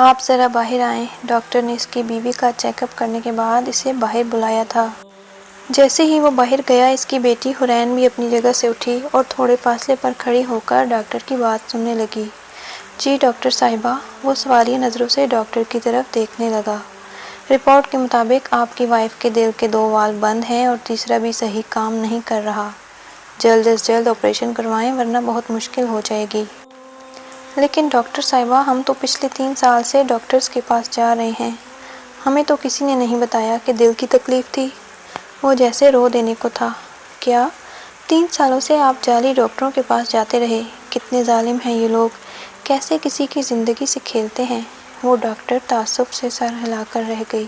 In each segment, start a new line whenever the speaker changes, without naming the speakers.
آپ ذرا باہر آئیں۔ ڈاکٹر نے اس کی بیوی کا چیک اپ کرنے کے بعد اسے باہر بلایا تھا۔ جیسے ہی وہ باہر گیا، اس کی بیٹی حورین بھی اپنی جگہ سے اٹھی اور تھوڑے فاصلے پر کھڑی ہو کر ڈاکٹر کی بات سننے لگی۔ جی ڈاکٹر صاحبہ، وہ سوالیہ نظروں سے ڈاکٹر کی طرف دیکھنے لگا۔ رپورٹ کے مطابق آپ کی وائف کے دل کے 2 والو بند ہیں اور تیسرا بھی صحیح کام نہیں کر رہا۔ جلد از جلد آپریشن کروائیں ورنہ بہت مشکل ہو جائے گی۔ لیکن ڈاکٹر صاحبہ، ہم تو پچھلے 3 سال سے ڈاکٹرز کے پاس جا رہے ہیں، ہمیں تو کسی نے نہیں بتایا کہ دل کی تکلیف تھی۔ وہ جیسے رو دینے کو تھا۔ کیا 3 سالوں سے آپ جعلی ڈاکٹروں کے پاس جاتے رہے؟ کتنے ظالم ہیں یہ لوگ، کیسے کسی کی زندگی سے کھیلتے ہیں؟ وہ ڈاکٹر تعصب سے سر ہلا کر رہ گئی۔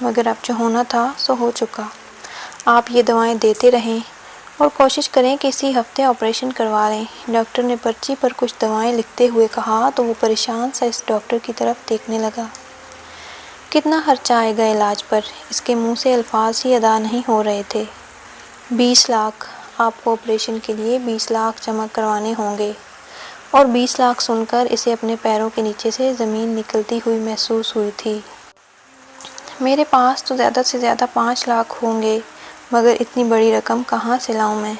مگر اب جو ہونا تھا سو ہو چکا۔ آپ یہ دوائیں دیتے رہیں اور کوشش کریں کہ اسی ہفتے آپریشن کروا لیں۔ ڈاکٹر نے پرچی پر کچھ دوائیں لکھتے ہوئے کہا تو وہ پریشان سا اس ڈاکٹر کی طرف دیکھنے لگا۔ کتنا خرچہ آئے گا علاج پر؟ اس کے منہ سے الفاظ ہی ادا نہیں ہو رہے تھے۔ 20 لاکھ۔ آپ کو آپریشن کے لیے 20 لاکھ جمع کروانے ہوں گے۔ اور 20 لاکھ سن کر اسے اپنے پیروں کے نیچے سے زمین نکلتی ہوئی محسوس ہوئی تھی۔ میرے پاس تو زیادہ سے زیادہ 5 لاکھ ہوں گے، مگر اتنی بڑی رقم کہاں سے لاؤں میں؟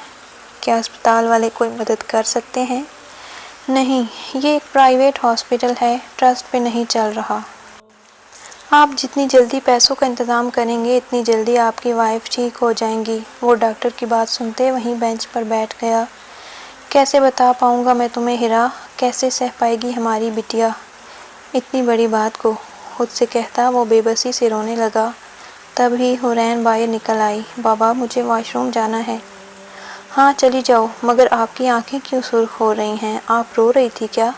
کیا اسپتال والے کوئی مدد کر سکتے ہیں؟ نہیں، یہ ایک پرائیویٹ ہاسپٹل ہے، ٹرسٹ پہ نہیں چل رہا۔ آپ جتنی جلدی پیسوں کا انتظام کریں گے اتنی جلدی آپ کی وائف ٹھیک ہو جائیں گی۔ وہ ڈاکٹر کی بات سنتے وہیں بینچ پر بیٹھ گیا۔ کیسے بتا پاؤں گا میں تمہیں ہیرا، کیسے سہ پائے گی ہماری بٹیا اتنی بڑی بات کو؟ خود سے کہتا وہ بے بسی سے رونے لگا۔ تب ہی حورین باہر نکل آئی۔ بابا، مجھے واش روم جانا ہے۔ ہاں چلی جاؤ، مگر آپ کی آنکھیں کیوں سرخ ہو رہی ہیں؟ آپ رو رہی تھی کیا؟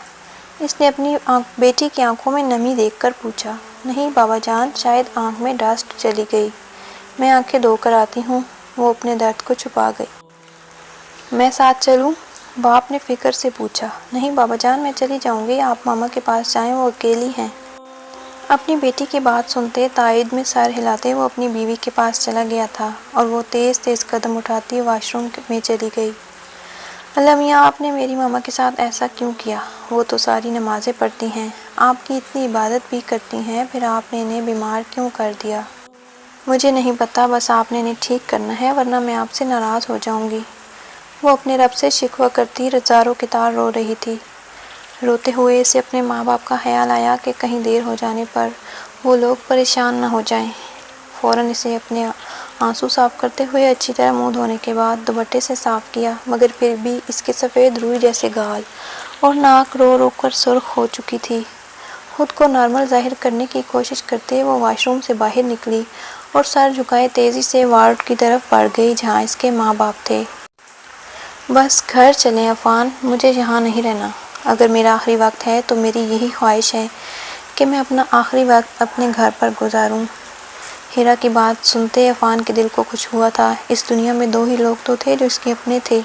اس نے اپنی بیٹی کی آنکھوں میں نمی دیکھ کر پوچھا۔ نہیں بابا جان، شاید آنکھ میں ڈسٹ چلی گئی، میں آنکھیں دھو کر آتی ہوں۔ وہ اپنے درد کو چھپا گئی۔ میں ساتھ چلوں؟ باپ نے فکر سے پوچھا۔ نہیں بابا جان، میں چلی جاؤں گی، آپ ماما کے پاس جائیں، وہ اکیلی ہیں۔ اپنی بیٹی کی بات سنتے تائید میں سر ہلاتے وہ اپنی بیوی کے پاس چلا گیا تھا اور وہ تیز تیز قدم اٹھاتی واش روم میں چلی گئی۔ اللہ میاں، آپ نے میری ماما کے ساتھ ایسا کیوں کیا؟ وہ تو ساری نمازیں پڑھتی ہیں، آپ کی اتنی عبادت بھی کرتی ہیں، پھر آپ نے انہیں بیمار کیوں کر دیا؟ مجھے نہیں پتا، بس آپ نے انہیں ٹھیک کرنا ہے ورنہ میں آپ سے ناراض ہو جاؤں گی۔ وہ اپنے رب سے شکوہ کرتی رزاروں کی طرح رو رہی تھی۔ روتے ہوئے اسے اپنے ماں باپ کا خیال آیا کہ کہیں دیر ہو جانے پر وہ لوگ پریشان نہ ہو جائیں۔ فوراً اسے اپنے آنسو صاف کرتے ہوئے اچھی طرح منہ دھونے کے بعد دوپٹے سے صاف کیا، مگر پھر بھی اس کے سفید روئی جیسے گال اور ناک رو رو کر سرخ ہو چکی تھی۔ خود کو نارمل ظاہر کرنے کی کوشش کرتے وہ واش روم سے باہر نکلی اور سر جھکائے تیزی سے وارڈ کی طرف بڑھ گئی جہاں اس کے ماں باپ تھے۔ بس گھر چلیں عفان، مجھے یہاں نہیں رہنا۔ اگر میرا آخری وقت ہے تو میری یہی خواہش ہے کہ میں اپنا آخری وقت اپنے گھر پر گزاروں۔ ہیرا کی بات سنتے عفان کے دل کو کچھ ہوا تھا۔ اس دنیا میں 2 ہی لوگ تو تھے جو اس کے اپنے تھے،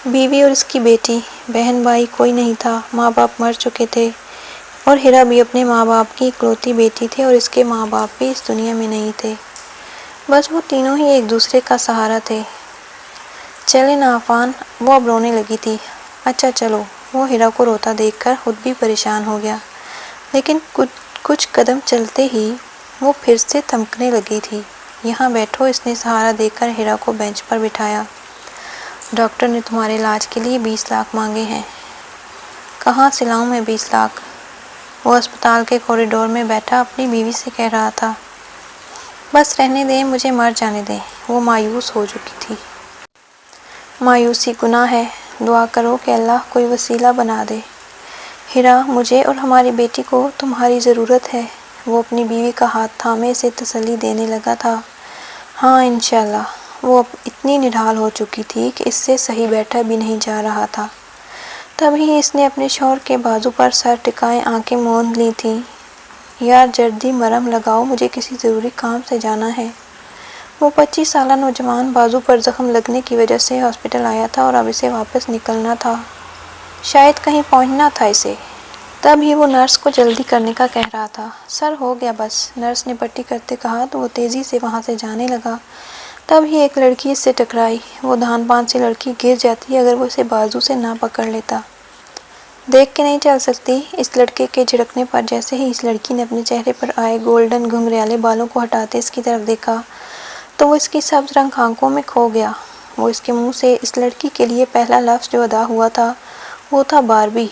بیوی اور اس کی بیٹی۔ بہن بھائی کوئی نہیں تھا، ماں باپ مر چکے تھے اور ہیرا بھی اپنے ماں باپ کی اکلوتی بیٹی تھی اور اس کے ماں باپ بھی اس دنیا میں نہیں تھے۔ بس وہ تینوں ہی ایک دوسرے کا سہارا تھے۔ چلے نا عفان، وہ اب رونے لگی تھی۔ اچھا چلو۔ وہ ہیرا کو روتا دیکھ کر خود بھی پریشان ہو گیا، لیکن کچھ قدم چلتے ہی وہ پھر سے تھمکنے لگی تھی۔ یہاں بیٹھو، اس نے سہارا دے کر ہیرا کو بینچ پر بٹھایا۔ ڈاکٹر نے تمہارے علاج کے لیے 20 لاکھ مانگے ہیں۔ کہاں سے لاؤں میں 20 لاکھ؟ وہ اسپتال کے کوریڈور میں بیٹھا اپنی بیوی سے کہہ رہا تھا۔ بس رہنے دیں، مجھے مر جانے دیں۔ وہ مایوس ہو چکی تھی۔ مایوسی گناہ ہے، دعا کرو کہ اللہ کوئی وسیلہ بنا دے۔ ہیرا، مجھے اور ہماری بیٹی کو تمہاری ضرورت ہے۔ وہ اپنی بیوی کا ہاتھ تھامے اسے تسلی دینے لگا تھا۔ ہاں انشاءاللہ۔ وہ اب اتنی نڈھال ہو چکی تھی کہ اس سے صحیح بیٹھا بھی نہیں جا رہا تھا۔ تبھی اس نے اپنے شوہر کے بازو پر سر ٹکائے آنکھیں موند لی تھیں۔ یار جلدی مرہم لگاؤ، مجھے کسی ضروری کام سے جانا ہے۔ وہ 25 سالہ نوجوان بازو پر زخم لگنے کی وجہ سے ہاسپٹل آیا تھا اور اب اسے واپس نکلنا تھا، شاید کہیں پہنچنا تھا اسے۔ تب ہی وہ نرس کو جلدی کرنے کا کہہ رہا تھا۔ سر ہو گیا بس، نرس نے پٹی کرتے کہا تو وہ تیزی سے وہاں سے جانے لگا۔ تب ہی ایک لڑکی اس سے ٹکرائی۔ وہ دھان پان سے لڑکی گر جاتی اگر وہ اسے بازو سے نہ پکڑ لیتا۔ دیکھ کے نہیں چل سکتی؟ اس لڑکے کے جھڑکنے پر جیسے ہی اس لڑکی نے اپنے چہرے پر آئے گولڈن گھنگریالے بالوں کو ہٹاتے اس کی طرف دیکھا تو وہ اس کی سبز رنگ آنکھوں میں کھو گیا۔ وہ اس کے منہ سے اس لڑکی کے لیے پہلا لفظ جو ادا ہوا تھا وہ تھا باربی۔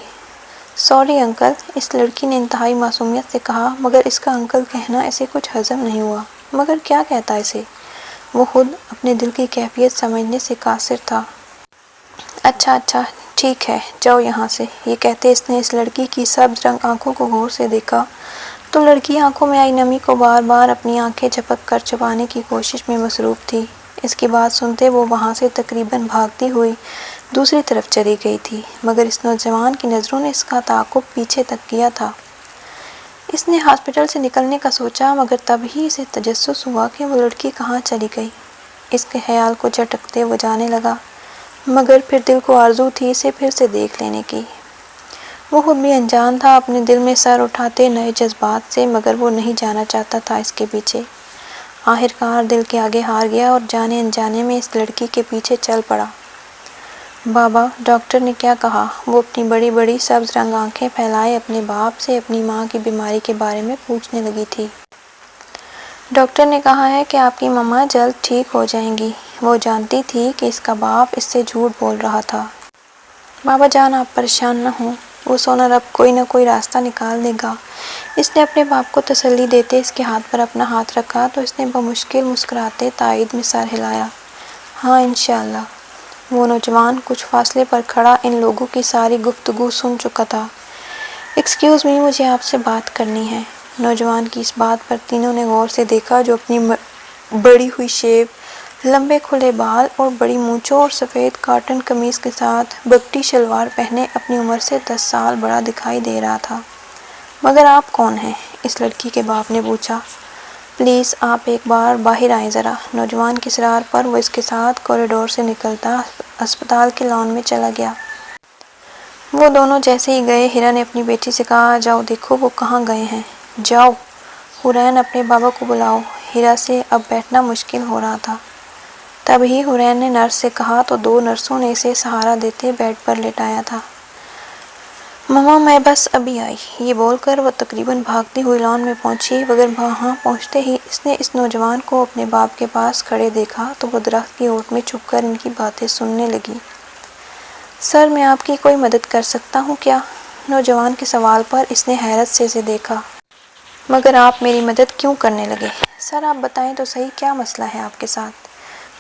سوری انکل، اس لڑکی نے انتہائی معصومیت سے کہا، مگر اس کا انکل کہنا اسے کچھ ہضم نہیں ہوا۔ مگر کیا کہتا اسے؟ وہ خود اپنے دل کی کیفیت سمجھنے سے قاصر تھا۔ اچھا ٹھیک ہے، جاؤ یہاں سے۔ یہ کہتے اس نے اس لڑکی کی سبز رنگ آنکھوں کو غور سے دیکھا تو لڑکی آنکھوں میں آئی نمی کو بار بار اپنی آنکھیں جھپک کر چھپانے کی کوشش میں مصروف تھی۔ اس کی بات سنتے وہ وہاں سے تقریباً بھاگتی ہوئی دوسری طرف چلی گئی تھی، مگر اس نوجوان کی نظروں نے اس کا تعاقب پیچھے تک کیا تھا۔ اس نے ہاسپٹل سے نکلنے کا سوچا، مگر تب ہی اسے تجسس ہوا کہ وہ لڑکی کہاں چلی گئی۔ اس کے خیال کو جھٹکتے وہ جانے لگا، مگر پھر دل کو آرزو تھی اسے پھر سے دیکھ لینے کی۔ وہ خود بھی انجان تھا اپنے دل میں سر اٹھاتے نئے جذبات سے، مگر وہ نہیں جانا چاہتا تھا اس کے پیچھے۔ آخرکار دل کے آگے ہار گیا اور جانے انجانے میں اس لڑکی کے پیچھے چل پڑا۔ بابا، ڈاکٹر نے کیا کہا؟ وہ اپنی بڑی بڑی سبز رنگ آنکھیں پھیلائے اپنے باپ سے اپنی ماں کی بیماری کے بارے میں پوچھنے لگی تھی۔ ڈاکٹر نے کہا ہے کہ آپ کی ماما جلد ٹھیک ہو جائیں گی۔ وہ جانتی تھی کہ اس کا باپ اس سے جھوٹ بول رہا تھا۔ بابا جان، آپ پریشان نہ ہوں، وہ سونر اب کوئی نہ کوئی راستہ نکال دے گا۔ اس نے اپنے باپ کو تسلی دیتے اس کے ہاتھ پر اپنا ہاتھ رکھا تو اس نے بمشکل مسکراتے تائید میں سر ہلایا۔ ہاں انشاءاللہ۔ وہ نوجوان کچھ فاصلے پر کھڑا ان لوگوں کی ساری گفتگو سن چکا تھا۔ ایکسکیوز می، مجھے آپ سے بات کرنی ہے۔ نوجوان کی اس بات پر تینوں نے غور سے دیکھا، جو اپنی بڑی ہوئی شیو، لمبے کھلے بال اور بڑی مونچھوں اور سفید کاٹن قمیض کے ساتھ بگٹی شلوار پہنے اپنی عمر سے 10 سال بڑا دکھائی دے رہا تھا۔ مگر آپ کون ہیں؟ اس لڑکی کے باپ نے پوچھا۔ پلیز آپ ایک بار باہر آئیں ذرا۔ نوجوان کی اصرار پر وہ اس کے ساتھ کوریڈور سے نکلتا ہسپتال کے لان میں چلا گیا۔ وہ دونوں جیسے ہی گئے، ہیرا نے اپنی بیٹی سے کہا، جاؤ دیکھو وہ کہاں گئے ہیں۔ جاؤ حورین، اپنے بابا کو بلاؤ۔ ہیرا سے اب بیٹھنا مشکل ہو رہا تھا۔ تب ہی حورین نے نرس سے کہا تو 2 نرسوں نے اسے سہارا دیتے بیڈ پر لٹایا تھا۔ مما میں بس ابھی آئی، یہ بول کر وہ تقریباً بھاگتی ہوئی لان میں پہنچی، مگر وہاں پہنچتے ہی اس نے اس نوجوان کو اپنے باپ کے پاس کھڑے دیکھا تو وہ درخت کی اوٹ میں چھپ کر ان کی باتیں سننے لگی۔ سر، میں آپ کی کوئی مدد کر سکتا ہوں کیا؟ نوجوان کے سوال پر اس نے حیرت سے اسے دیکھا۔ مگر آپ میری مدد کیوں کرنے لگے؟ سر آپ بتائیں تو صحیح، کیا مسئلہ ہے آپ کے ساتھ؟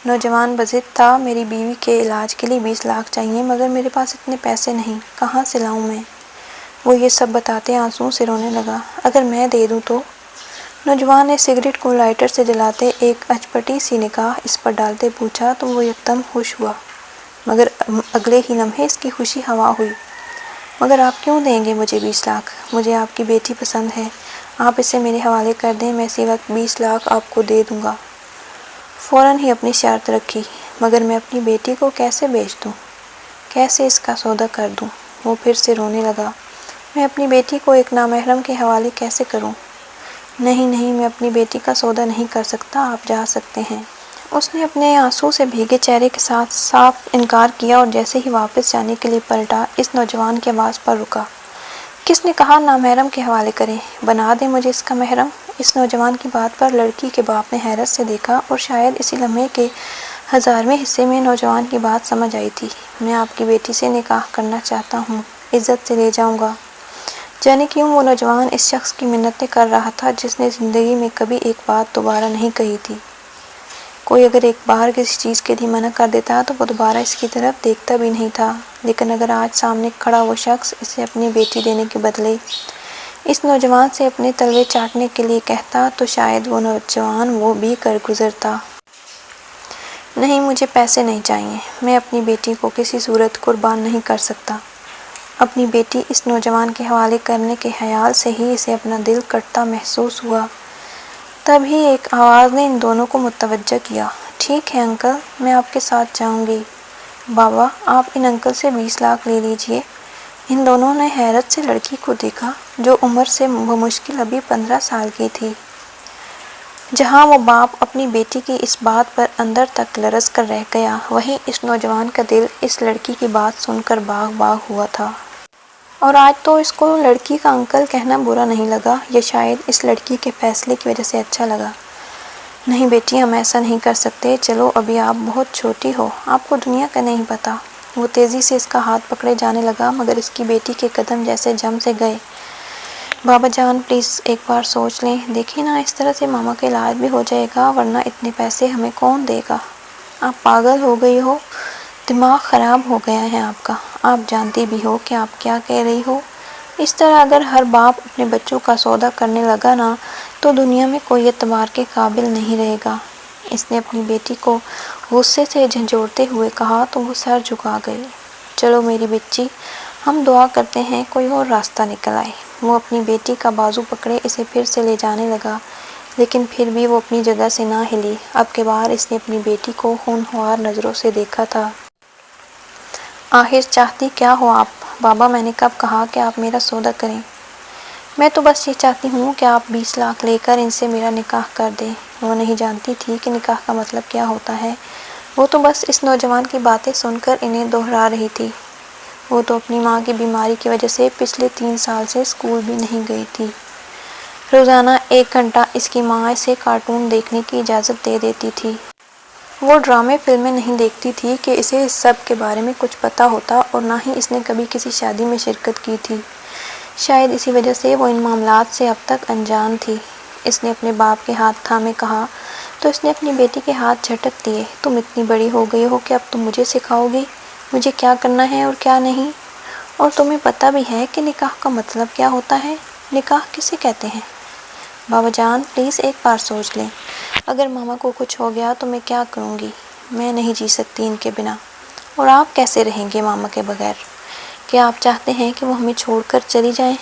نوجوان بضد تھا، میری بیوی کے علاج کے لیے 20 لاکھ چاہیے، مگر میرے پاس اتنے پیسے نہیں، کہاں سے لاؤں میں؟ وہ یہ سب بتاتے آنسوؤں سے رونے لگا۔ اگر میں دے دوں تو؟ نوجوان نے سگریٹ کو لائٹر سے جلاتے ایک اچپٹی سی نگاہ اس پر ڈالتے پوچھا تو وہ یکدم خوش ہوا، مگر اگلے ہی لمحے اس کی خوشی ہوا ہوئی۔ مگر آپ کیوں دیں گے مجھے 20 لاکھ؟ مجھے آپ کی بیٹی پسند ہے، آپ اسے میرے حوالے کر دیں، میں اسی وقت 20 لاکھ آپ کو دے دوں گا۔ فوراً ہی اپنی شرط رکھی۔ مگر میں اپنی بیٹی کو کیسے بیچ دوں؟ کیسے اس کا سودا کر دوں؟ وہ پھر سے رونے لگا۔ میں اپنی بیٹی کو ایک نامحرم کے حوالے کیسے کروں؟ نہیں، میں اپنی بیٹی کا سودا نہیں کر سکتا، آپ جا سکتے ہیں۔ اس نے اپنے آنسو سے بھیگے چہرے کے ساتھ صاف انکار کیا اور جیسے ہی واپس جانے کے لیے پلٹا، اس نوجوان کی آواز پر رکا۔ کس نے کہا نامحرم کے حوالے کریں؟ بنا دیں مجھے اس کا محرم۔ اس نوجوان کی بات پر لڑکی کے باپ نے حیرت سے دیکھا اور شاید اسی لمحے کے 1000ویں حصے میں نوجوان کی بات سمجھ آئی تھی۔ میں آپ کی بیٹی سے نکاح کرنا چاہتا ہوں، عزت سے لے جاؤں گا۔ جانے کیوں وہ نوجوان اس شخص کی منتیں کر رہا تھا جس نے زندگی میں کبھی ایک بات دوبارہ نہیں کہی تھی۔ کوئی اگر ایک بار کسی چیز کے لیے منع کر دیتا تو وہ دوبارہ اس کی طرف دیکھتا بھی نہیں تھا، لیکن اگر آج سامنے کھڑا وہ شخص اسے اپنی بیٹی دینے کے بدلے اس نوجوان سے اپنے تلوے چاٹنے کے لیے کہتا تو شاید وہ نوجوان وہ بھی کر گزرتا۔ نہیں، مجھے پیسے نہیں چاہیے، میں اپنی بیٹی کو کسی صورت قربان نہیں کر سکتا۔ اپنی بیٹی اس نوجوان کے حوالے کرنے کے خیال سے ہی اسے اپنا دل کٹتا محسوس ہوا۔ تب ہی ایک آواز نے ان دونوں کو متوجہ کیا۔ ٹھیک ہے انکل، میں آپ کے ساتھ جاؤں گی۔ بابا، آپ ان انکل سے 20 لاکھ لے لیجئے۔ ان دونوں نے حیرت سے لڑکی کو دیکھا، جو عمر سے بمشکل ابھی 15 سال کی تھی۔ جہاں وہ باپ اپنی بیٹی کی اس بات پر اندر تک لرز کر رہ گیا، وہیں اس نوجوان کا دل اس لڑکی کی بات سن کر باغ باغ ہوا تھا۔ اور آج تو اس کو لڑکی کا انکل کہنا برا نہیں لگا، یا شاید اس لڑکی کے فیصلے کی وجہ سے اچھا لگا۔ نہیں بیٹی، ہم ایسا نہیں کر سکتے، چلو ابھی آپ بہت چھوٹی ہو، آپ کو دنیا کا نہیں پتہ۔ وہ تیزی سے اس کا ہاتھ پکڑے جانے لگا، مگر اس کی بیٹی کے قدم جیسے جم سے گئے۔ بابا جان پلیز ایک بار سوچ لیں، دیکھیں نا، اس طرح سے ماما کا علاج بھی ہو جائے گا، ورنہ اتنے پیسے ہمیں کون دے گا؟ آپ پاگل ہو گئی ہو، دماغ خراب ہو گیا ہے آپ کا، آپ جانتی بھی ہو کہ آپ کیا کہہ رہی ہو۔ اس طرح اگر ہر باپ اپنے بچوں کا سودا کرنے لگا نا تو دنیا میں کوئی اعتبار کے قابل نہیں رہے گا۔ اس نے اپنی بیٹی کو غصے سے جھنجھوڑتے ہوئے کہا تو وہ سر جھکا گئی۔ چلو میری بچی، ہم دعا کرتے ہیں کوئی اور راستہ نکل آئے۔ وہ اپنی بیٹی کا بازو پکڑے اسے پھر سے لے جانے لگا، لیکن پھر بھی وہ اپنی جگہ سے نہ ہلی۔ اب کے بار اس نے اپنی بیٹی کو ہونہار نظروں سے دیکھا تھا۔ آخر چاہتی کیا ہو آپ؟ بابا میں نے کب کہا کہ آپ میرا سودا کریں؟ میں تو بس یہ چاہتی ہوں کہ آپ 20 لاکھ لے کر ان سے میرا نکاح کر دیں۔ وہ نہیں جانتی تھی کہ نکاح کا مطلب کیا ہوتا ہے، وہ تو بس اس نوجوان کی باتیں سن کر انہیں دہرا رہی تھی۔ وہ تو اپنی ماں کی بیماری کی وجہ سے پچھلے 3 سال سے اسکول بھی نہیں گئی تھی۔ روزانہ 1 گھنٹہ اس کی ماں اسے کارٹون دیکھنے کی اجازت دے دیتی تھی۔ وہ ڈرامے فلمیں نہیں دیکھتی تھی کہ اسے اس سب کے بارے میں کچھ پتہ ہوتا، اور نہ ہی اس نے کبھی کسی شادی میں شرکت کی تھی۔ شاید اسی وجہ سے وہ ان معاملات سے اب تک انجان تھی۔ اس نے اپنے باپ کے ہاتھ تھامے کہا تو اس نے اپنی بیٹی کے ہاتھ جھٹک دیے۔ تم اتنی بڑی ہو گئی ہو کہ اب تم مجھے سکھاؤ گی مجھے کیا کرنا ہے اور کیا نہیں؟ اور تمہیں پتہ بھی ہے کہ نکاح کا مطلب کیا ہوتا ہے؟ نکاح کسے کہتے ہیں؟ بابا جان پلیز ایک بار سوچ لیں، اگر ماما کو کچھ ہو گیا تو میں کیا کروں گی؟ میں نہیں جی سکتی ان کے بنا۔ اور آپ کیسے رہیں گے ماما کے بغیر؟ کیا آپ چاہتے ہیں کہ وہ ہمیں چھوڑ کر چلی جائیں؟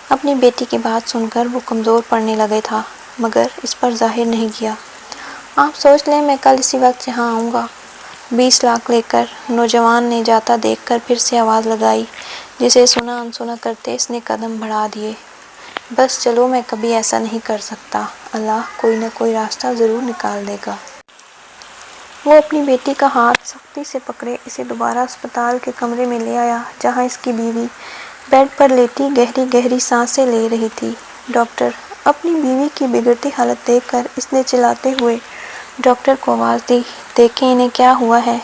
اپنی بیٹی کی بات سن کر وہ کمزور پڑنے لگے تھا، مگر اس پر ظاہر نہیں کیا۔ آپ سوچ لیں، میں کل اسی وقت یہاں آؤں گا 20 لاکھ لے کر۔ نوجوان نے جاتا دیکھ کر پھر سے آواز لگائی، جسے سنا انسنا کرتے اس نے قدم بڑھا دیے۔ بس چلو، میں کبھی ایسا نہیں کر سکتا، اللہ کوئی نہ کوئی راستہ ضرور نکال دے گا۔ وہ اپنی بیٹی کا ہاتھ سختی سے پکڑے اسے دوبارہ اسپتال کے کمرے میں لے آیا، جہاں اس کی بیوی بیڈ پر لیٹی گہری گہری سانسیں لے رہی تھی۔ ڈاکٹر! اپنی بیوی کی بگڑتی حالت دیکھ کر اس نے چلاتے ہوئے ڈاکٹر کو آواز دی، دیکھیں انہیں کیا ہوا ہے۔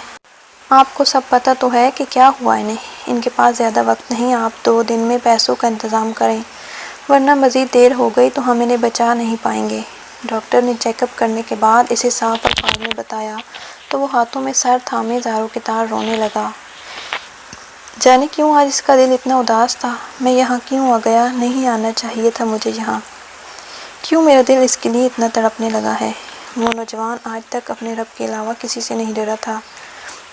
آپ کو سب پتہ تو ہے کہ کیا ہوا انہیں۔ ان کے پاس زیادہ وقت نہیں، آپ 2 دن میں پیسوں کا انتظام کریں، ورنہ مزید دیر ہو گئی تو ہم انہیں بچا نہیں پائیں گے۔ ڈاکٹر نے چیک اپ کرنے کے بعد اسے صاف الفاظ میں بتایا تو وہ ہاتھوں میں سر تھامے زاروں کی طرح رونے لگا۔ جانے کیوں آج اس کا دل اتنا اداس تھا؟ میں یہاں کیوں آ گیا؟ نہیں آنا چاہیے تھا مجھے یہاں۔ کیوں میرا دل اس کے لیے اتنا تڑپنے لگا ہے؟ وہ نوجوان آج تک اپنے رب کے علاوہ کسی سے نہیں ڈرا تھا،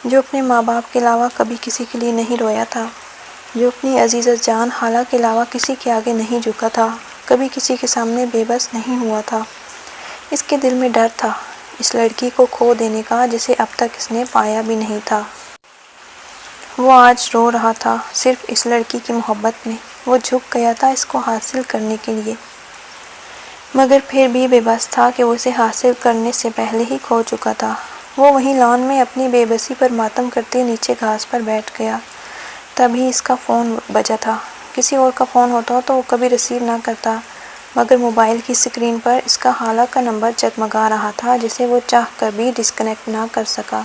جو اپنے ماں باپ کے علاوہ کبھی کسی کے لیے نہیں رویا تھا، جو اپنی عزیز جان خالہ کے علاوہ کسی کے آگے نہیں جھکا تھا، کبھی کسی کے سامنے بے بس نہیں ہوا تھا۔ اس کے دل میں ڈر تھا، اس لڑکی کو کھو دینے کا جسے اب تک اس نے پایا بھی نہیں تھا۔ وہ آج رو رہا تھا صرف اس لڑکی کی محبت میں۔ وہ جھک گیا تھا اس کو حاصل کرنے کے لیے، مگر پھر بھی بے بس تھا کہ وہ اسے حاصل کرنے سے پہلے ہی کھو چکا تھا۔ وہ وہیں لان میں اپنی بے بسی پر ماتم کرتے نیچے گھاس پر بیٹھ گیا۔ تبھی اس کا فون بجا تھا۔ کسی اور کا فون ہوتا تو وہ کبھی ریسیو نہ کرتا، مگر موبائل کی اسکرین پر اس کا خالہ کا نمبر جگمگا رہا تھا، جسے وہ چاہ کر بھی ڈسکنیکٹ نہ کر سکا۔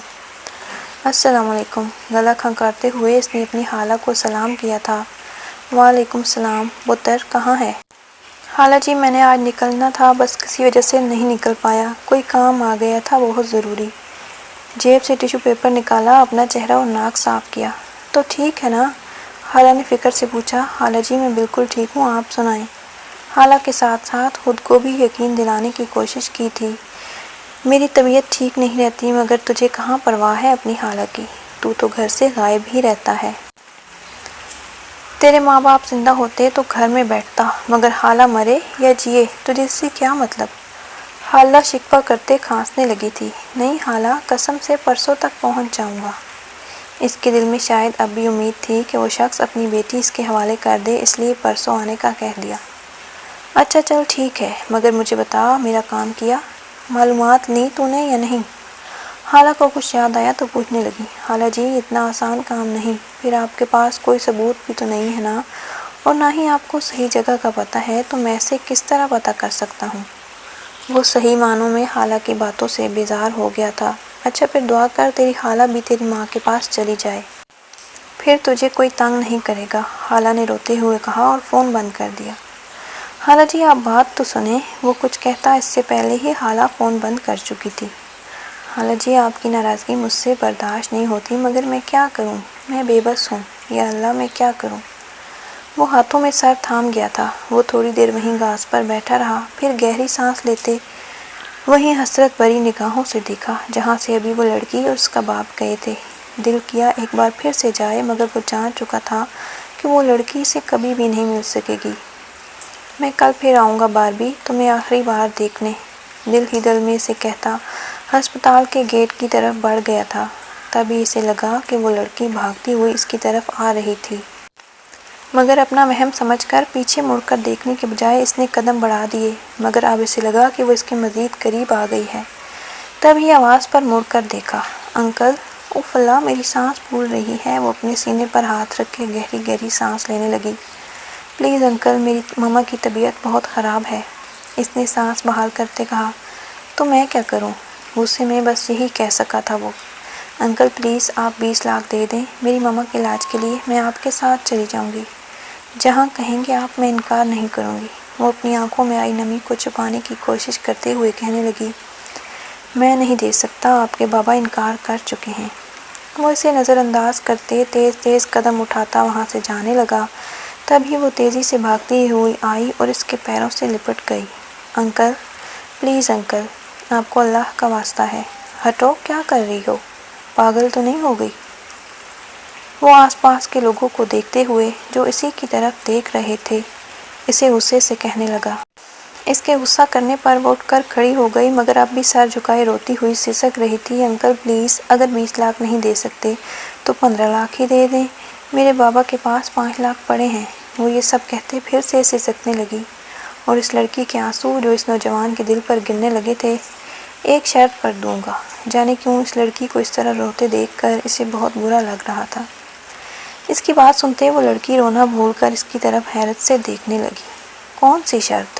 السلام علیکم، گلا کھنکارتے ہوئے اس نے اپنی خالہ کو سلام کیا تھا۔ وعلیکم السلام، پتر کہاں ہے؟ خالہ جی میں نے آج نکلنا تھا، بس کسی وجہ سے نہیں نکل پایا، کوئی کام آ گیا تھا بہت ضروری۔ جیب سے ٹیشو پیپر نکالا، اپنا چہرہ اور ناک صاف کیا۔ تو ٹھیک ہے نا؟ خالہ نے فکر سے پوچھا۔ خالہ جی میں بالکل ٹھیک ہوں، آپ سنائیں؟ خالہ کے ساتھ ساتھ خود کو بھی یقین دلانے کی کوشش کی تھی۔ میری طبیعت ٹھیک نہیں رہتی، مگر تجھے کہاں پرواہ ہے اپنی خالہ کی، تو گھر سے غائب ہی رہتا ہے۔ تیرے ماں باپ زندہ ہوتے تو گھر میں بیٹھتا، مگر خالہ مرے یا جیے تجھے اس سے کیا مطلب؟ خالہ شکوہ کرتے کھانسنے لگی تھی۔ نہیں خالہ، قسم سے پرسوں تک پہنچ جاؤں گا۔ اس کے دل میں شاید اب بھی امید تھی کہ وہ شخص اپنی بیٹی اس کے حوالے کر دے، اس لیے پرسوں آنے کا کہہ دیا۔ اچھا چل ٹھیک ہے، مگر مجھے بتا میرا کام کیا؟ معلومات لی تو نے یا نہیں؟ خالہ کو کچھ یاد آیا تو پوچھنے لگی۔ خالہ جی اتنا آسان کام نہیں، پھر آپ کے پاس کوئی ثبوت بھی تو نہیں ہے نا، اور نہ ہی آپ کو صحیح جگہ کا پتہ ہے، تو میں سے کس طرح پتہ کر سکتا ہوں؟ وہ صحیح معنوں میں خالہ کی باتوں سے بیزار ہو گیا تھا۔ اچھا پھر دعا کر تیری خالہ بھی تیری ماں کے پاس چلی جائے، پھر تجھے کوئی تنگ نہیں کرے گا، خالہ نے روتے ہوئے کہا اور فون بند کر دیا۔ خالہ جی آپ بات تو سنیں، وہ کچھ کہتا اس سے پہلے ہی خالہ فون بند کر چکی تھی۔ خالہ جی آپ کی ناراضگی مجھ سے برداشت نہیں ہوتی، مگر میں کیا کروں، میں بے بس ہوں، یا اللہ میں کیا کروں۔ وہ ہاتھوں میں سر تھام گیا تھا۔ وہ تھوڑی دیر وہیں گھاس پر بیٹھا رہا، پھر گہری سانس لیتے وہیں حسرت بھری نگاہوں سے دیکھا جہاں سے ابھی وہ لڑکی اور اس کا باپ گئے تھے۔ دل کیا ایک بار پھر سے جائے، مگر وہ جان چکا تھا کہ وہ لڑکی سے کبھی بھی نہیں مل سکے گی۔ میں کل پھر آؤں گا باربی، تمہیں آخری بار دیکھنے، دل ہی دل میں سے کہتا ہسپتال کے گیٹ کی طرف بڑھ گیا تھا۔ تبھی اسے لگا کہ وہ لڑکی بھاگتی ہوئی اس کی طرف آ رہی تھی، مگر اپنا وہم سمجھ کر پیچھے مڑ کر دیکھنے کے بجائے اس نے قدم بڑھا دیے، مگر اب اسے لگا کہ وہ اس کے مزید قریب آ گئی ہے۔ تبھی آواز پر مڑ کر دیکھا، انکل! اف اللہ میری سانس پھول رہی ہے۔ وہ اپنے سینے پر ہاتھ رکھ کے گہری گہری سانس لینے لگی۔ پلیز انکل، میری ماما کی طبیعت بہت خراب ہے، اس نے سانس بحال کرتے کہا۔ تو میں کیا کروں؟ غصے میں بس یہی کہہ سکا تھا وہ۔ انکل پلیز آپ 20 لاکھ دے دیں میری ماما کے علاج کے لیے، میں آپ کے ساتھ چلی جاؤں گی، جہاں کہیں گے آپ، میں انکار نہیں کروں گی۔ وہ اپنی آنکھوں میں آئی نمی کو چھپانے کی کوشش کرتے ہوئے کہنے لگی، میں نہیں دے سکتا، آپ کے بابا انکار کر چکے ہیں۔ وہ اسے نظر انداز کرتے تیز تیز قدم اٹھاتا وہاں سے جانے لگا۔ تبھی وہ تیزی سے بھاگتی ہوئی آئی اور اس کے پیروں سے لپٹ گئی۔ انکل پلیز انکل، آپ کو اللہ کا واسطہ ہے، ہٹو، کیا کر رہی ہو، پاگل تو نہیں ہو گئی؟ وہ آس پاس کے لوگوں کو دیکھتے ہوئے جو اسی کی طرف دیکھ رہے تھے اسے غصے سے کہنے لگا۔ اس کے غصہ کرنے پر وہ اٹھ کر کھڑی ہو گئی، مگر اب بھی سر جھکائے روتی ہوئی سسک رہی تھی۔ انکل پلیز، اگر 20 لاکھ نہیں دے سکتے تو 15 لاکھ ہی دے دیں، میرے بابا کے پاس 5 لاکھ پڑے ہیں۔ وہ یہ سب کہتے پھر سے سسکنے لگی، اور اس لڑکی کے آنسو جو اس نوجوان کے دل پر گرنے لگے تھے۔ ایک شرط پر دوں گا۔ جانے کیوں اس لڑکی کو اس طرح روتے دیکھ کر اسے بہت برا لگ رہا تھا۔ اس کی بات سنتے وہ لڑکی رونا بھول کر اس کی طرف حیرت سے دیکھنے لگی۔ کون سی شرط؟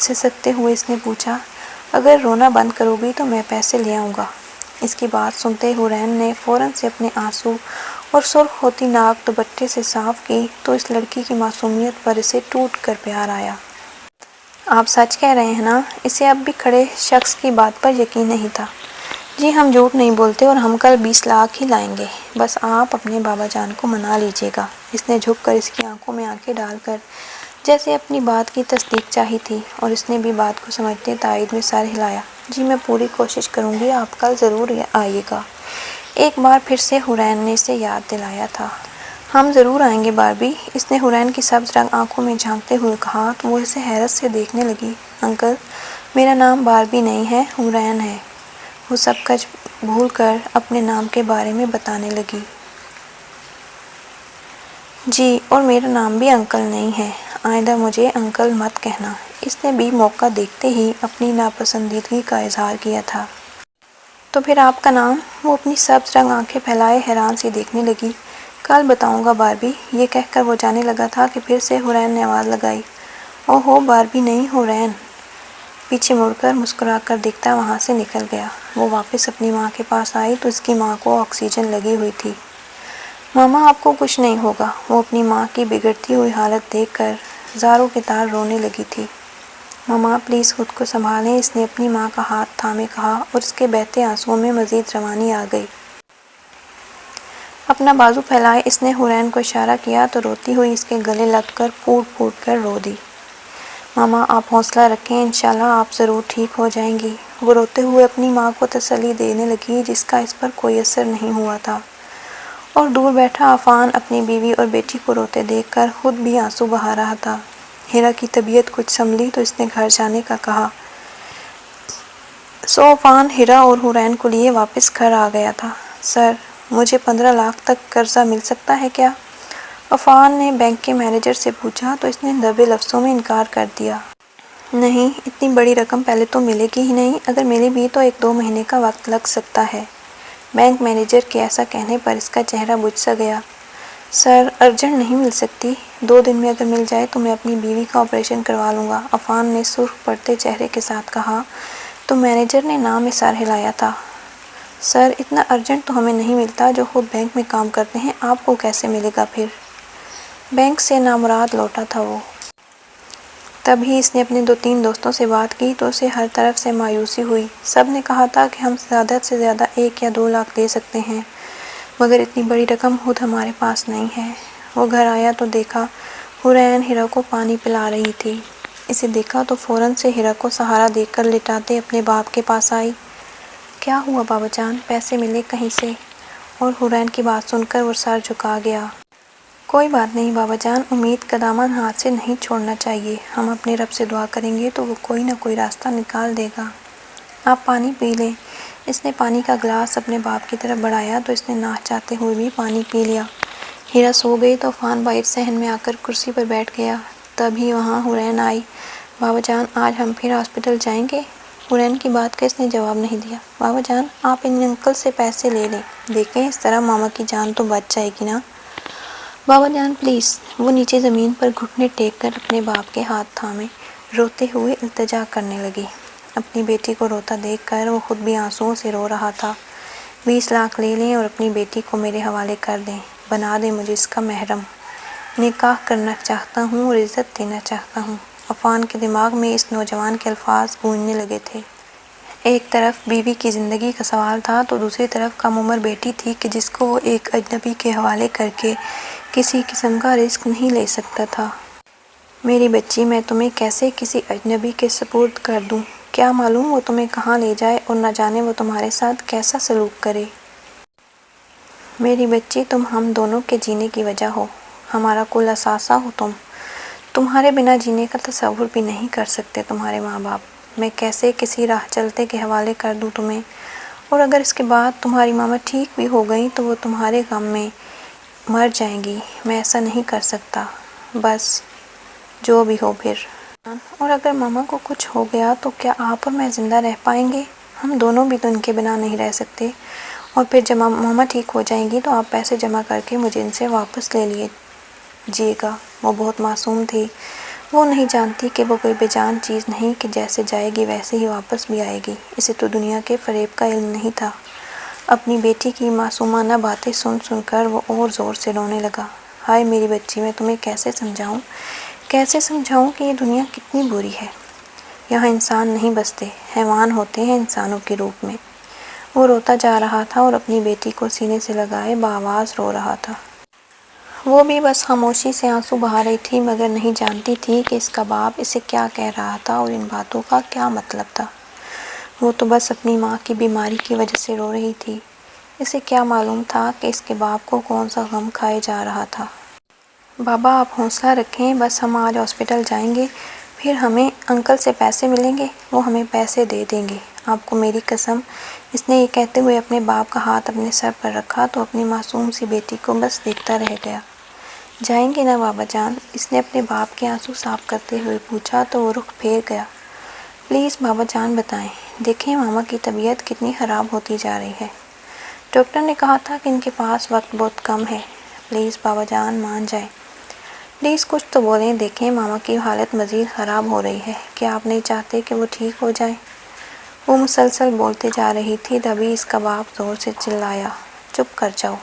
سسکتے ہوئے اس نے پوچھا۔ اگر رونا بند کرو گی تو میں پیسے لے آؤں گا۔ اس کی بات سنتے حورین نے فوراً سے اپنے آنسو اور سرخ ہوتی ناک دوپٹے سے صاف کی تو اس لڑکی کی معصومیت پر اسے ٹوٹ کر پیار آیا۔ آپ سچ کہہ رہے ہیں نا؟ اسے اب بھی کھڑے شخص کی بات پر یقین نہیں تھا۔ جی ہم جھوٹ نہیں بولتے، اور ہم کل 20 لاکھ ہی لائیں گے، بس آپ اپنے بابا جان کو منا لیجیے گا۔ اس نے جھک کر اس کی آنکھوں میں آنکھیں ڈال کر جیسے اپنی بات کی تصدیق چاہی تھی، اور اس نے بھی بات کو سمجھتے تائید میں سر ہلایا۔ جی میں پوری کوشش کروں گی، آپ کل ضرور آئیے گا۔ ایک بار پھر سے حورین نے اسے یاد دلایا تھا۔ ہم ضرور آئیں گے باربی، اس نے حورین کی سبز رنگ آنکھوں میں جھانکتے ہوئے کہا تو وہ اسے حیرت سے دیکھنے لگی۔ انکل میرا نام باربی نہیں ہے، حورین ہے۔ وہ سب کچھ بھول کر اپنے نام کے بارے میں بتانے لگی۔ جی اور میرا نام بھی انکل نہیں ہے، آئندہ مجھے انکل مت کہنا۔ اس نے بھی موقع دیکھتے ہی اپنی ناپسندیدگی کا اظہار کیا تھا۔ تو پھر آپ کا نام؟ وہ اپنی سبز رنگ آنکھیں پھیلائے حیران سی دیکھنے لگی۔ کل بتاؤں گا باربی، یہ کہہ کر وہ جانے لگا تھا کہ پھر سے حورین نے آواز لگائی، اوہو باربی نہیں، حورین! پیچھے مڑ کر مسکرا کر دیکھتا وہاں سے نکل گیا۔ وہ واپس اپنی ماں کے پاس آئی تو اس کی ماں کو آکسیجن لگی ہوئی تھی۔ ماما آپ کو کچھ نہیں ہوگا۔ وہ اپنی ماں کی بگڑتی ہوئی حالت دیکھ کر زاروں کے تار رونے لگی تھی۔ ماما پلیز خود کو سنبھالیں، اس نے اپنی ماں کا ہاتھ تھامے کہا، اور اس کے بہتے آنسوؤں میں مزید روانی آ گئی۔ اپنا بازو پھیلائے اس نے حورین کو اشارہ کیا تو روتی ہوئی اس کے گلے لگ کر پھوٹ پھوٹ کر رو دی۔ ماما آپ حوصلہ رکھیں، انشاءاللہ آپ ضرور ٹھیک ہو جائیں گی۔ وہ روتے ہوئے اپنی ماں کو تسلی دینے لگی جس کا اس پر کوئی اثر نہیں ہوا تھا، اور دور بیٹھا عفان اپنی بیوی اور بیٹی کو روتے دیکھ کر خود بھی آنسو بہا رہا تھا۔ ہیرا کی طبیعت کچھ سنبھلی تو اس نے گھر جانے کا کہا۔ سو عفان ہیرا اور حورین کو لیے واپس گھر آ گیا تھا۔ سر مجھے 15 لاکھ تک قرضہ مل سکتا ہے کیا؟ عفان نے بینک کے مینیجر سے پوچھا تو اس نے دبے لفظوں میں انکار کر دیا۔ نہیں، اتنی بڑی رقم پہلے تو ملے گی ہی نہیں، اگر ملی بھی تو 1-2 مہینے کا وقت لگ سکتا ہے۔ بینک مینیجر کے ایسا کہنے پر اس کا چہرہ بجھ سا گیا۔ سر ارجنٹ نہیں مل سکتی، 2 دن میں اگر مل جائے تو میں اپنی بیوی کا آپریشن کروا لوں گا، عفان نے سرخ پڑتے چہرے کے ساتھ کہا۔ تو مینیجر نے نام میں سر ہلایا تھا۔ سر اتنا ارجنٹ تو ہمیں نہیں ملتا، جو خود بینک میں کام کرتے ہیں، آپ کو کیسے ملے گا پھر؟ بینک سے نامراد لوٹا تھا وہ۔ تبھی اس نے اپنے 2-3 دوستوں سے بات کی تو اسے ہر طرف سے مایوسی ہوئی۔ سب نے کہا تھا کہ ہم زیادہ سے زیادہ 1 یا 2 لاکھ دے سکتے ہیں، مگر اتنی بڑی رقم خود ہمارے پاس نہیں ہے۔ وہ گھر آیا تو دیکھا حورین ہیرا کو پانی پلا رہی تھی۔ اسے دیکھا تو فوراً سے ہیرا کو سہارا دے کر لٹاتے اپنے باپ کے پاس آئی۔ کیا ہوا بابا جان، پیسے ملے کہیں سے؟ اور حورین کی بات سن کر وہ سر جھکا گیا۔ کوئی بات نہیں بابا جان، امید کا دامن ہاتھ سے نہیں چھوڑنا چاہیے، ہم اپنے رب سے دعا کریں گے تو وہ کوئی نہ کوئی راستہ نکال دے گا۔ آپ پانی پی لیں۔ اس نے پانی کا گلاس اپنے باپ کی طرف بڑھایا تو اس نے ناک چاہتے ہوئے بھی پانی پی لیا۔ ہیرا سو گئی تو عفان باہر صحن میں آ کر کرسی پر بیٹھ گیا۔ تبھی وہاں حورین آئی۔ بابا جان آج ہم پھر ہاسپٹل جائیں گے؟ حورین کی بات کا اس نے جواب نہیں دیا۔ بابا جان آپ ان انکل سے پیسے لے لیں، دیکھیں اس طرح ماما کی جان تو بچ جائے گی نا۔ بابا جان پلیز۔ وہ نیچے زمین پر گھٹنے ٹیک کر اپنے باپ کے ہاتھ تھامے روتے ہوئے التجا کرنے لگی۔ اپنی بیٹی کو روتا دیکھ کر وہ خود بھی آنسوؤں سے رو رہا تھا۔ 20 لاکھ لے لیں اور اپنی بیٹی کو میرے حوالے کر دیں، بنا دیں مجھے اس کا محرم۔ نکاح کرنا چاہتا ہوں اور عزت دینا چاہتا ہوں۔ عفان کے دماغ میں اس نوجوان کے الفاظ گونجنے لگے تھے۔ ایک طرف بیوی کی زندگی کا سوال تھا تو دوسری طرف کم عمر بیٹی تھی کہ جس کو وہ ایک اجنبی کے حوالے کر کے کسی قسم کا رسک نہیں لے سکتا تھا۔ میری بچی میں تمہیں کیسے کسی اجنبی کے سپرد کر دوں؟ کیا معلوم وہ تمہیں کہاں لے جائے اور نہ جانے وہ تمہارے ساتھ کیسا سلوک کرے۔ میری بچی تم ہم دونوں کے جینے کی وجہ ہو، ہمارا کل اثاثہ ہو تم۔ تمہارے بنا جینے کا تصور بھی نہیں کر سکتے تمہارے ماں باپ۔ میں کیسے کسی راہ چلتے کے حوالے کر دوں تمہیں؟ اور اگر اس کے بعد تمہاری ماما ٹھیک بھی ہو گئی تو وہ تمہارے غم میں مر جائیں گی۔ میں ایسا نہیں کر سکتا، بس جو بھی ہو پھر۔ اور اگر ماما کو کچھ ہو گیا تو کیا آپ اور میں زندہ رہ پائیں گے؟ ہم دونوں بھی تو ان کے بنا نہیں رہ سکتے۔ اور پھر جب ماما ٹھیک ہو جائیں گی تو آپ پیسے جمع کر کے مجھے ان سے واپس لے لیجیے گا۔ وہ بہت معصوم تھی، وہ نہیں جانتی کہ وہ کوئی بے جان چیز نہیں کہ جیسے جائے گی ویسے ہی واپس بھی آئے گی۔ اسے تو دنیا کے فریب کا علم نہیں تھا۔ اپنی بیٹی کی معصومانہ باتیں سن سن کر وہ اور زور سے رونے لگا۔ ہائے میری بچی، میں تمہیں کیسے سمجھاؤں کہ یہ دنیا کتنی بری ہے۔ یہاں انسان نہیں بستے، حیوان ہوتے ہیں انسانوں کے روپ میں۔ وہ روتا جا رہا تھا اور اپنی بیٹی کو سینے سے لگائے بآواز رو رہا تھا۔ وہ بھی بس خاموشی سے آنسو بہا رہی تھی، مگر نہیں جانتی تھی کہ اس کا باپ اسے کیا کہہ رہا تھا اور ان باتوں کا کیا مطلب تھا۔ وہ تو بس اپنی ماں کی بیماری کی وجہ سے رو رہی تھی۔ اسے کیا معلوم تھا کہ اس کے باپ کو کون سا غم کھائے جا رہا تھا۔ بابا آپ حوصلہ رکھیں، بس ہم آج ہاسپٹل جائیں گے، پھر ہمیں انکل سے پیسے ملیں گے، وہ ہمیں پیسے دے دیں گے، آپ کو میری قسم۔ اس نے یہ کہتے ہوئے اپنے باپ کا ہاتھ اپنے سر پر رکھا تو اپنی معصوم سی بیٹی کو بس دیکھتا رہ گیا۔ جائیں گے نا بابا جان؟ اس نے اپنے باپ کے آنسو صاف کرتے ہوئے پوچھا تو وہ رخ پھیر گیا۔ پلیز بابا جان بتائیں، دیکھیں ماما کی طبیعت کتنی خراب ہوتی جا رہی ہے۔ ڈاکٹر نے کہا تھا کہ ان کے پاس وقت بہت کم ہے، پلیز بابا جان مان جائیں، پلیز کچھ تو بولیں، دیکھیں ماما کی حالت مزید خراب ہو رہی ہے، کیا آپ نہیں چاہتے کہ وہ ٹھیک ہو جائیں؟ وہ مسلسل بولتے جا رہی تھی، تبھی اس کا باپ زور سے چلایا، چپ کر جاؤ۔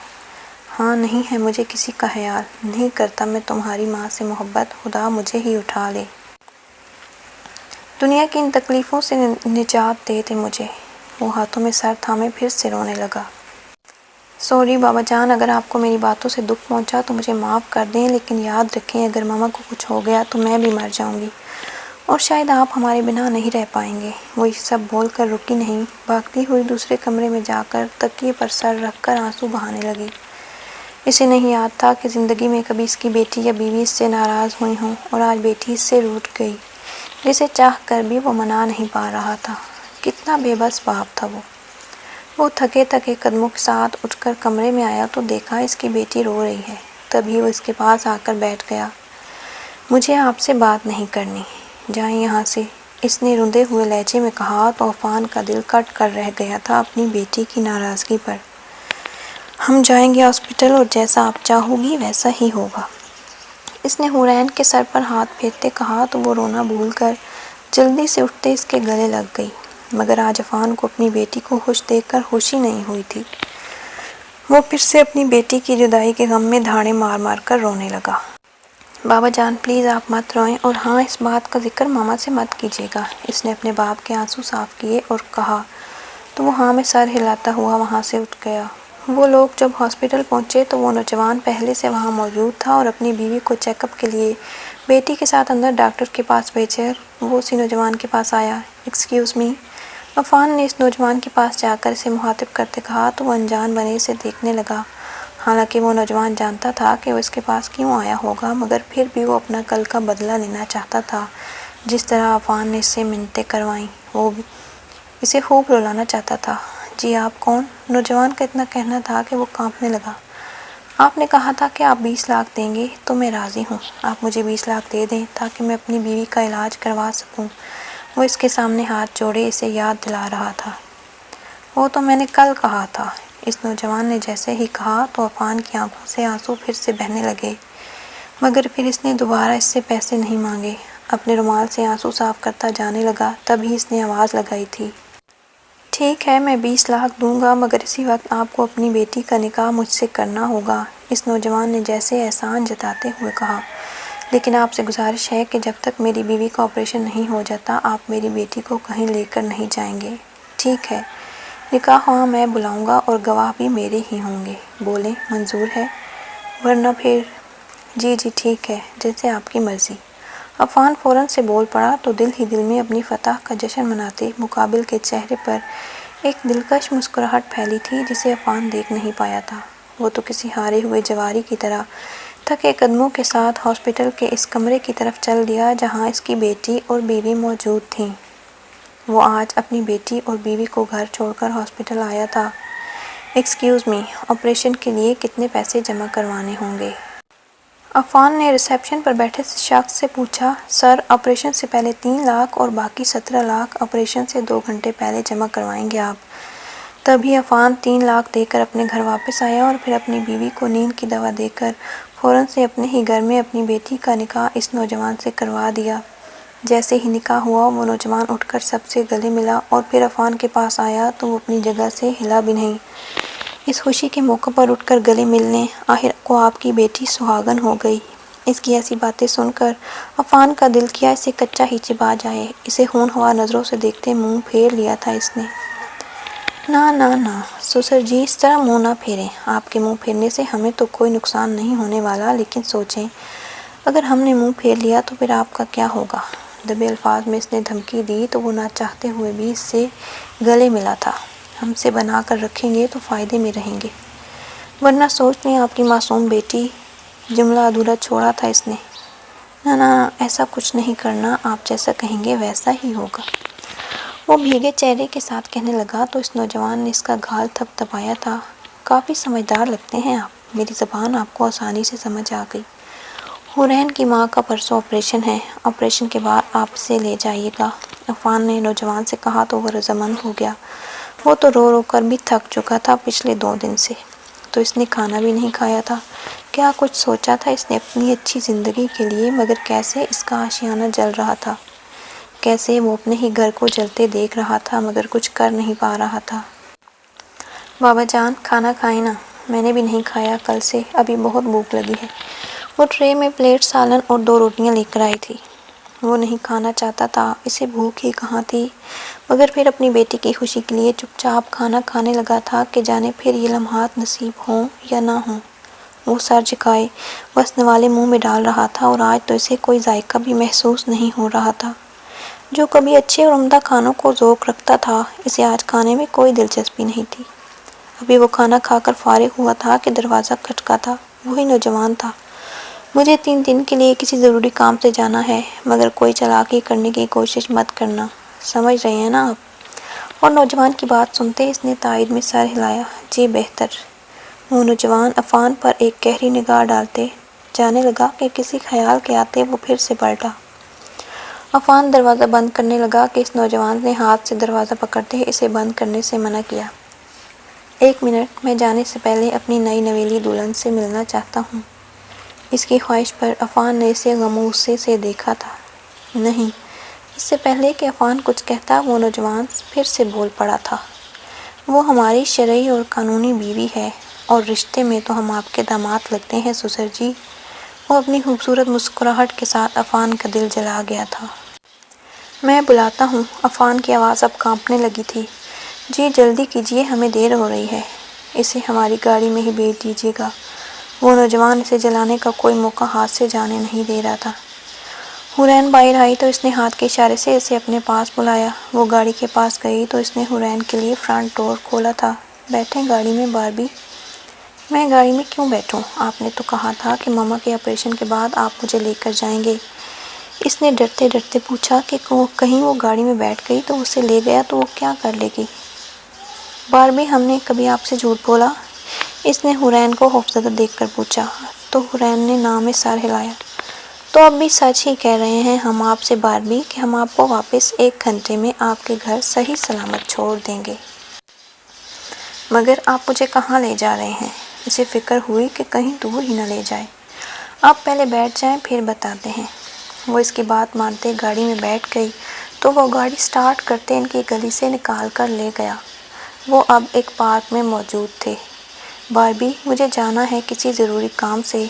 ہاں نہیں ہے مجھے کسی کا خیال، نہیں کرتا میں تمہاری ماں سے محبت، خدا مجھے ہی اٹھا لے، دنیا کی ان تکلیفوں سے نجات دے دے مجھے۔ وہ ہاتھوں میں سر تھامے پھر سے رونے لگا۔ سوری بابا جان، اگر آپ کو میری باتوں سے دکھ پہنچا تو مجھے معاف کر دیں، لیکن یاد رکھیں اگر ماما کو کچھ ہو گیا تو میں بھی مر جاؤں گی اور شاید آپ ہمارے بنا نہیں رہ پائیں گے۔ وہ یہ سب بول کر رکی نہیں، بھاگتی ہوئی دوسرے کمرے میں جا کر تکیے پر سر رکھ کر آنسو بہانے لگی۔ اسے نہیں یاد تھا کہ زندگی میں کبھی اس کی بیٹی یا بیوی اس سے ناراض ہوئی ہوں، اور آج بیٹی اس سے روٹھ گئی جسے چاہ کر بھی وہ منا نہیں پا رہا تھا۔ کتنا بے بس باپ تھا وہ۔ وہ تھکے قدموں کے ساتھ اٹھ کر کمرے میں آیا تو دیکھا اس کی بیٹی رو رہی ہے۔ تبھی وہ اس کے پاس آ کر بیٹھ گیا۔ مجھے آپ سے بات نہیں کرنی، جائیں یہاں سے، اس نے روندے ہوئے لہجے میں کہا تو عفان کا دل کٹ کر رہ گیا تھا اپنی بیٹی کی ناراضگی پر۔ ہم جائیں گے ہاسپٹل اور جیسا آپ چاہو گی ویسا ہی ہوگا۔ اس نے حورین کے سر پر ہاتھ پھیرتے کہا تو وہ رونا بھول کر جلدی سے اٹھتے اس کے گلے لگ گئی، مگر آج عفان کو اپنی بیٹی کو خوش دیکھ کر خوشی نہیں ہوئی تھی۔ وہ پھر سے اپنی بیٹی کی جدائی کے غم میں دھاڑے مار مار کر رونے لگا۔ بابا جان پلیز آپ مت روئیں، اور ہاں اس بات کا ذکر ماما سے مت کیجیے گا۔ اس نے اپنے باپ کے آنسو صاف کیے اور کہا تو وہ ہاں میں سر ہلاتا ہوا وہاں سے اٹھ گیا۔ وہ لوگ جب ہاسپٹل پہنچے تو وہ نوجوان پہلے سے وہاں موجود تھا اور اپنی بیوی کو چیک اپ کے لیے بیٹی کے ساتھ اندر ڈاکٹر کے پاس بھیج کر وہ اسی نوجوان کے پاس آیا۔ ایکسکیوز می، عفان نے اس نوجوان کے پاس جا کر اسے مخاطب کرتے کہا تو وہ انجان بنے اسے دیکھنے لگا۔ حالانکہ وہ نوجوان جانتا تھا کہ وہ اس کے پاس کیوں آیا ہوگا، مگر پھر بھی وہ اپنا کل کا بدلہ لینا چاہتا تھا۔ جس طرح عفان نے اس سے منتیں کروائیں وہ اسے خوب رلانا چاہتا تھا۔ جی آپ کون؟ نوجوان کا اتنا کہنا تھا کہ وہ کانپنے لگا۔ آپ نے کہا تھا کہ آپ 20 لاکھ دیں گے تو میں راضی ہوں۔ آپ مجھے 20 لاکھ دے دیں تاکہ میں اپنی بیوی کا علاج کروا سکوں۔ وہ اس کے سامنے ہاتھ جوڑے اسے یاد دلا رہا تھا۔ وہ تو میں نے کل کہا تھا۔ اس نوجوان نے جیسے ہی کہا تو عفان کی آنکھوں سے آنسو پھر سے بہنے لگے، مگر پھر اس نے دوبارہ اس سے پیسے نہیں مانگے۔ اپنے رومال سے آنسو صاف کرتا جانے لگا، تبھی اس نے آواز لگائی تھی۔ ٹھیک ہے میں 20 لاکھ دوں گا، مگر اسی وقت آپ کو اپنی بیٹی کا نکاح مجھ سے کرنا ہوگا۔ اس نوجوان نے جیسے احسان جتاتے ہوئے کہا، لیکن آپ سے گزارش ہے کہ جب تک میری بیوی کا آپریشن نہیں ہو جاتا آپ میری بیٹی کو کہیں لے کر نہیں جائیں گے۔ ٹھیک ہے، نکاح ہاں میں بلاؤں گا اور گواہ بھی میرے ہی ہوں گے۔ بولیں منظور ہے؟ ورنہ پھر جی ٹھیک ہے، جیسے آپ کی مرضی۔ عفان فوراً سے بول پڑا تو دل ہی دل میں اپنی فتح کا جشن مناتے مقابل کے چہرے پر ایک دلکش مسکراہٹ پھیلی تھی جسے عفان دیکھ نہیں پایا تھا۔ وہ تو کسی ہارے ہوئے جواری کی طرح تھکے قدموں کے ساتھ ہاسپٹل کے اس کمرے کی طرف چل دیا جہاں اس کی بیٹی اور بیوی موجود تھیں۔ وہ آج اپنی بیٹی اور بیوی کو گھر چھوڑ کر ہاسپٹل آیا تھا۔ ایکسکیوز می، آپریشن کے لیے کتنے پیسے جمع کروانے ہوں گے؟ عفان نے ریسیپشن پر بیٹھے شخص سے پوچھا۔ سر آپریشن سے پہلے 3 لاکھ اور باقی 17 لاکھ آپریشن سے 2 گھنٹے پہلے جمع کروائیں گے آپ۔ تبھی عفان 3 لاکھ دے کر اپنے گھر واپس آیا اور پھر اپنی بیوی کو نیند کی دوا دے کر فوراً سے اپنے ہی گھر میں اپنی بیٹی کا نکاح اس نوجوان سے کروا دیا۔ جیسے ہی نکاح ہوا وہ نوجوان اٹھ کر سب سے گلے ملا اور پھر عفان کے پاس آیا تو وہ اپنی جگہ سے ہلا بھی نہیں۔ اس خوشی کے موقع پر اٹھ کر گلے ملنے، آخر کو آپ کی بیٹی سہاگن ہو گئی۔ اس کی ایسی باتیں سن کر عفان کا دل کیا اسے کچا ہی چبا جائے۔ اسے خونخوار نظروں سے دیکھتے منہ پھیر لیا تھا اس نے۔ نہ سسر جی اس طرح منہ نہ پھیریں۔ آپ کے منہ پھیرنے سے ہمیں تو کوئی نقصان نہیں ہونے والا، لیکن سوچیں اگر ہم نے منہ پھیر لیا تو پھر آپ کا کیا ہوگا؟ دبے الفاظ میں اس نے دھمکی دی تو وہ نہ چاہتے ہوئے بھی اس سے گلے ملا تھا۔ ہم سے بنا کر رکھیں گے تو فائدے میں رہیں گے، ورنہ سوچ لیں آپ کی معصوم بیٹی۔ جملہ ادھورا چھوڑا تھا اس نے۔ نہ ایسا کچھ نہیں کرنا، آپ جیسا کہیں گے ویسا ہی ہوگا، وہ بھیگے چہرے کے ساتھ کہنے لگا تو اس نوجوان نے اس کا گال تھپ تھپایا تھا۔ کافی سمجھدار لگتے ہیں آپ، میری زبان آپ کو آسانی سے سمجھ آ گئی۔ حورین کی ماں کا پرسوں آپریشن ہے، آپریشن کے بعد آپ اسے لے جائیے گا۔ عفان نے نوجوان سے کہا تو وہ رضامند ہو گیا۔ وہ تو رو رو کر بھی تھک چکا تھا پچھلے 2 دن سے، تو اس نے کھانا بھی نہیں کھایا تھا۔ کیا کچھ سوچا تھا اس نے اپنی اچھی زندگی کے لیے، مگر کیسے اس کا آشیانہ جل رہا تھا، کیسے وہ اپنے ہی گھر کو جلتے دیکھ رہا تھا مگر کچھ کر نہیں پا رہا تھا۔ بابا جان کھانا کھائیں نا؟ میں نے بھی نہیں کھایا کل سے، ابھی بہت بھوک لگی ہے۔ وہ ٹرے میں پلیٹ سالن اور 2 روٹیاں لے کر آئی تھی۔ وہ نہیں کھانا چاہتا تھا، اسے بھوک ہی کہاں تھی، مگر پھر اپنی بیٹی کی خوشی کے لیے چپ چاپ کھانا کھانے لگا تھا کہ جانے پھر یہ لمحات نصیب ہوں یا نہ ہوں۔ وہ سر جھکائے بس نوالے منہ میں ڈال رہا تھا اور آج تو اسے کوئی ذائقہ بھی محسوس نہیں ہو رہا تھا۔ جو کبھی اچھے اور عمدہ کھانوں کو ذوق رکھتا تھا اسے آج کھانے میں کوئی دلچسپی نہیں تھی۔ ابھی وہ کھانا کھا کر فارغ ہوا تھا کہ دروازہ کھٹکا تھا۔ وہی نوجوان تھا۔ مجھے 3 دن کے لیے کسی ضروری کام سے جانا ہے، مگر کوئی چالاکی کرنے کی کوشش مت کرنا، سمجھ رہے ہیں نا آپ؟ اور نوجوان کی بات سنتے اس نے تائید میں سر ہلایا۔ جی بہتر۔ وہ نوجوان عفان پر ایک گہری نگاہ ڈالتے جانے لگا کہ کسی خیال کے آتے وہ پھر سے پلٹا۔ عفان دروازہ بند کرنے لگا کہ اس نوجوان نے ہاتھ سے دروازہ پکڑتے اسے بند کرنے سے منع کیا۔ 1 منٹ، میں جانے سے پہلے اپنی نئی نویلی دلہن سے ملنا چاہتا ہوں۔ اس کی خواہش پر عفان نے اسے غموصے سے دیکھا تھا۔ نہیں، اس سے پہلے کہ عفان کچھ کہتا وہ نوجوان پھر سے بول پڑا تھا۔ وہ ہماری شرعی اور قانونی بیوی ہے، اور رشتے میں تو ہم آپ کے داماد لگتے ہیں سسر جی۔ وہ اپنی خوبصورت مسکراہٹ کے ساتھ عفان کا دل جلا گیا تھا۔ میں بلاتا ہوں۔ عفان کی آواز اب کانپنے لگی تھی۔ جی جلدی کیجیے، ہمیں دیر ہو رہی ہے۔ اسے ہماری گاڑی میں ہی بھیج دیجیے گا۔ وہ نوجوان اسے جلانے کا کوئی موقع ہاتھ سے جانے نہیں دے رہا تھا۔ حورین باہر آئی تو اس نے ہاتھ کے اشارے سے اسے اپنے پاس بلایا۔ وہ گاڑی کے پاس گئی تو اس نے حورین کے لیے فرنٹ ڈور کھولا تھا۔ بیٹھیں گاڑی میں باربی۔ میں گاڑی میں کیوں بیٹھوں؟ آپ نے تو کہا تھا کہ ماما کے آپریشن کے بعد آپ مجھے لے کر جائیں گے۔ اس نے ڈرتے ڈرتے پوچھا کہ کہیں وہ گاڑی میں بیٹھ گئی تو اسے لے گیا تو وہ کیا کر لے گی؟ باربی، ہم نے کبھی آپ سے جھوٹ بولا؟ اس نے حورین کو خوفزدہ دیکھ کر پوچھا، تو حورین نے نام میں سر ہلایا۔ تو اب بھی سچ ہی کہہ رہے ہیں ہم آپ سے باربی کہ ہم آپ کو واپس 1 گھنٹے میں آپ کے گھر صحیح سلامت چھوڑ دیں گے۔ مگر آپ مجھے کہاں لے جا رہے ہیں؟ اسے فکر ہوئی کہ کہیں دور ہی نہ لے جائے۔ آپ پہلے بیٹھ جائیں پھر بتاتے ہیں۔ وہ اس کی بات مانتے گاڑی میں بیٹھ گئی تو وہ گاڑی سٹارٹ کرتے ان کی گلی سے نکال کر لے گیا۔ وہ اب ایک پارک میں موجود تھے۔ باربی، مجھے جانا ہے کسی ضروری کام سے،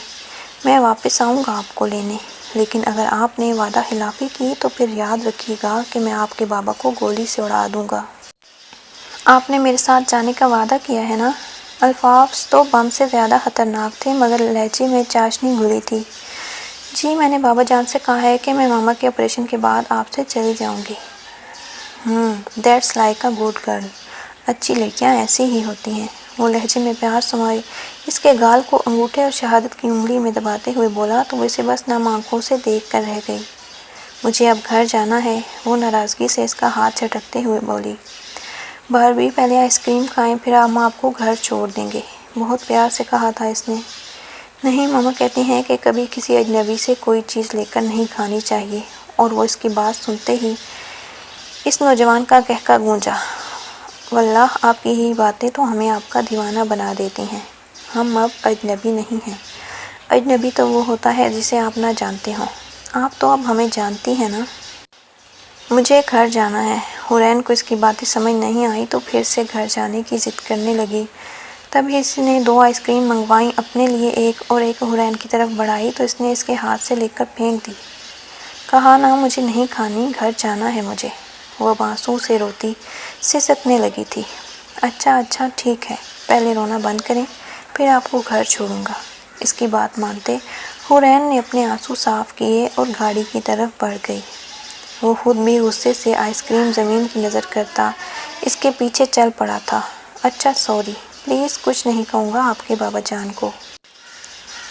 میں واپس آؤں گا آپ کو لینے، لیکن اگر آپ نے وعدہ خلافی کی تو پھر یاد رکھیے گا کہ میں آپ کے بابا کو گولی سے اڑا دوں گا۔ آپ نے میرے ساتھ جانے کا وعدہ کیا ہے نا؟ الفاظ تو بم سے زیادہ خطرناک تھے مگر لہجے میں چاشنی گھلی تھی۔ جی میں نے بابا جان سے کہا ہے کہ میں ماما کے آپریشن کے بعد آپ سے چلی جاؤں گی۔ That's like a good girl. اچھی لڑکیاں ایسی ہی ہوتی ہیں۔ وہ لہجے میں پیار سمائے اس کے گال کو انگوٹھے اور شہادت کی انگلی میں دباتے ہوئے بولا تو وہ اسے بس نم آنکھوں سے دیکھ کر رہ گئی۔ مجھے اب گھر جانا ہے، وہ ناراضگی سے اس کا ہاتھ جھٹکتے ہوئے بولی۔ باربی، پہلے آئس کریم کھائیں پھر ہم آپ کو گھر چھوڑ دیں گے، بہت پیار سے کہا تھا اس نے۔ نہیں، ماما کہتی ہیں کہ کبھی کسی اجنبی سے کوئی چیز لے کر نہیں کھانی چاہیے، اور وہ اس کی بات سنتے ہی اس نوجوان کا قہقہ گونجا۔ واللہ آپ کی ہی باتیں تو ہمیں آپ کا دیوانہ بنا دیتی ہیں۔ ہم اب اجنبی نہیں ہیں۔ اجنبی تو وہ ہوتا ہے جسے آپ نہ جانتے ہوں، آپ تو اب ہمیں جانتی ہیں نا۔ مجھے گھر جانا ہے۔ حورین کو اس کی باتیں سمجھ نہیں آئی تو پھر سے گھر جانے کی ضد کرنے لگی۔ تبھی اس نے 2 آئس کریم منگوائیں، اپنے لیے ایک اور ایک حورین کی طرف بڑھائی تو اس نے اس کے ہاتھ سے لے کر پھینک دی۔ کہا نا مجھے نہیں کھانی، گھر جانا ہے مجھے۔ وہ آنسوں سے روتی سسکنے لگی تھی۔ اچھا ٹھیک ہے، پہلے رونا بند کریں پھر آپ کو گھر چھوڑوں گا۔ اس کی بات مانتے حورین نے اپنے آنسو صاف کیے اور گاڑی کی طرف بڑھ گئی۔ وہ خود بھی غصے سے آئس کریم زمین کی نظر کرتا اس کے پیچھے چل پڑا تھا۔ اچھا سوری، پلیز کچھ نہیں کہوں گا آپ کے بابا جان کو۔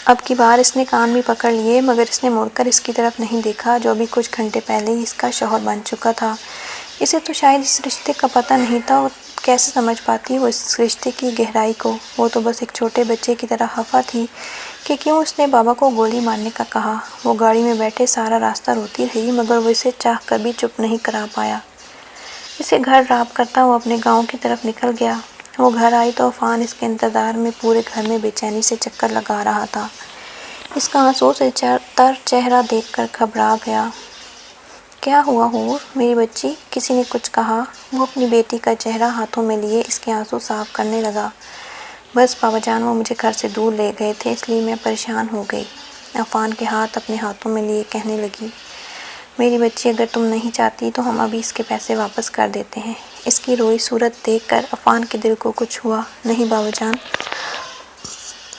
اب کی بار اس نے کان بھی پکڑ لیے مگر اس نے مڑ کر اس کی طرف نہیں دیکھا جو ابھی کچھ گھنٹے پہلے ہی اس کا شوہر بن چکا تھا۔ اسے تو شاید اس رشتے کا پتہ نہیں تھا، وہ کیسے سمجھ پاتی وہ اس رشتے کی گہرائی کو۔ وہ تو بس ایک چھوٹے بچے کی طرح خفا تھی کہ کیوں اس نے بابا کو گولی مارنے کا کہا۔ وہ گاڑی میں بیٹھے سارا راستہ روتی رہی مگر وہ اسے چاہ کر بھی چپ نہیں کرا پایا۔ اسے گھر ڈراپ کرتا وہ اپنے گاؤں کی طرف نکل گیا۔ وہ گھر آئی تو عفان اس کے انتظار میں پورے گھر میں بے چینی سے چکر لگا رہا تھا۔ اس کا آنسوں سے تر چہرہ دیکھ کر گھبرا گیا۔ کیا ہوا حور میری بچی، کسی نے کچھ کہا؟ وہ اپنی بیٹی کا چہرہ ہاتھوں میں لیے اس کے آنسو صاف کرنے لگا۔ بس بابا جان وہ مجھے گھر سے دور لے گئے تھے اس لیے میں پریشان ہو گئی۔ عفان کے ہاتھ اپنے ہاتھوں میں لیے کہنے لگی، میری بچی اگر تم نہیں چاہتی تو ہم ابھی اس کے پیسے واپس کر دیتے ہیں۔ اس کی روئی صورت دیکھ کر عفان کے دل کو کچھ ہوا۔ نہیں بابا جان،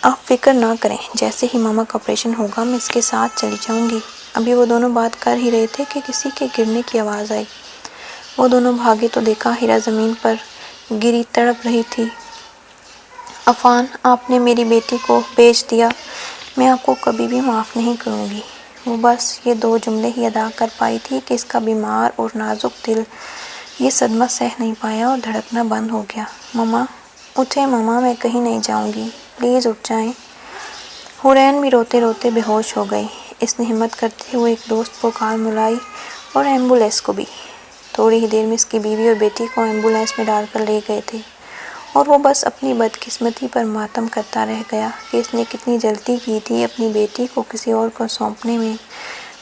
آپ فکر نہ کریں، جیسے ہی ماما کا آپریشن ہوگا میں اس کے ساتھ چلی جاؤں گی۔ ابھی وہ دونوں بات کر ہی رہے تھے کہ کسی کے گرنے کی آواز آئی۔ وہ دونوں بھاگے تو دیکھا ہیرا زمین پر گری تڑپ رہی تھی۔ عفان، آپ نے میری بیٹی کو بیچ دیا، میں آپ کو کبھی بھی معاف نہیں کروں گی۔ وہ بس یہ 2 جملے ہی ادا کر پائی تھی کہ اس کا بیمار اور نازک دل یہ صدمہ سہ نہیں پایا اور دھڑکنا بند ہو گیا۔ ماما اٹھیں، ماما میں کہیں نہیں جاؤں گی، پلیز اٹھ جائیں۔ حورین بھی روتے روتے بے ہوش ہو گئی۔ اس نے ہمت کرتے ہوئے ایک دوست کو کال ملائی اور ایمبولینس کو بھی۔ تھوڑی ہی دیر میں اس کی بیوی اور بیٹی کو ایمبولینس میں ڈال کر لے گئے تھے اور وہ بس اپنی بدقسمتی پر ماتم کرتا رہ گیا کہ اس نے کتنی جلدی کی تھی اپنی بیٹی کو کسی اور کو سونپنے میں،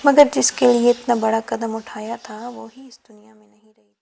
مگر جس کے لیے اتنا بڑا قدم اٹھایا تھا وہی اس دنیا میں نہیں رہی۔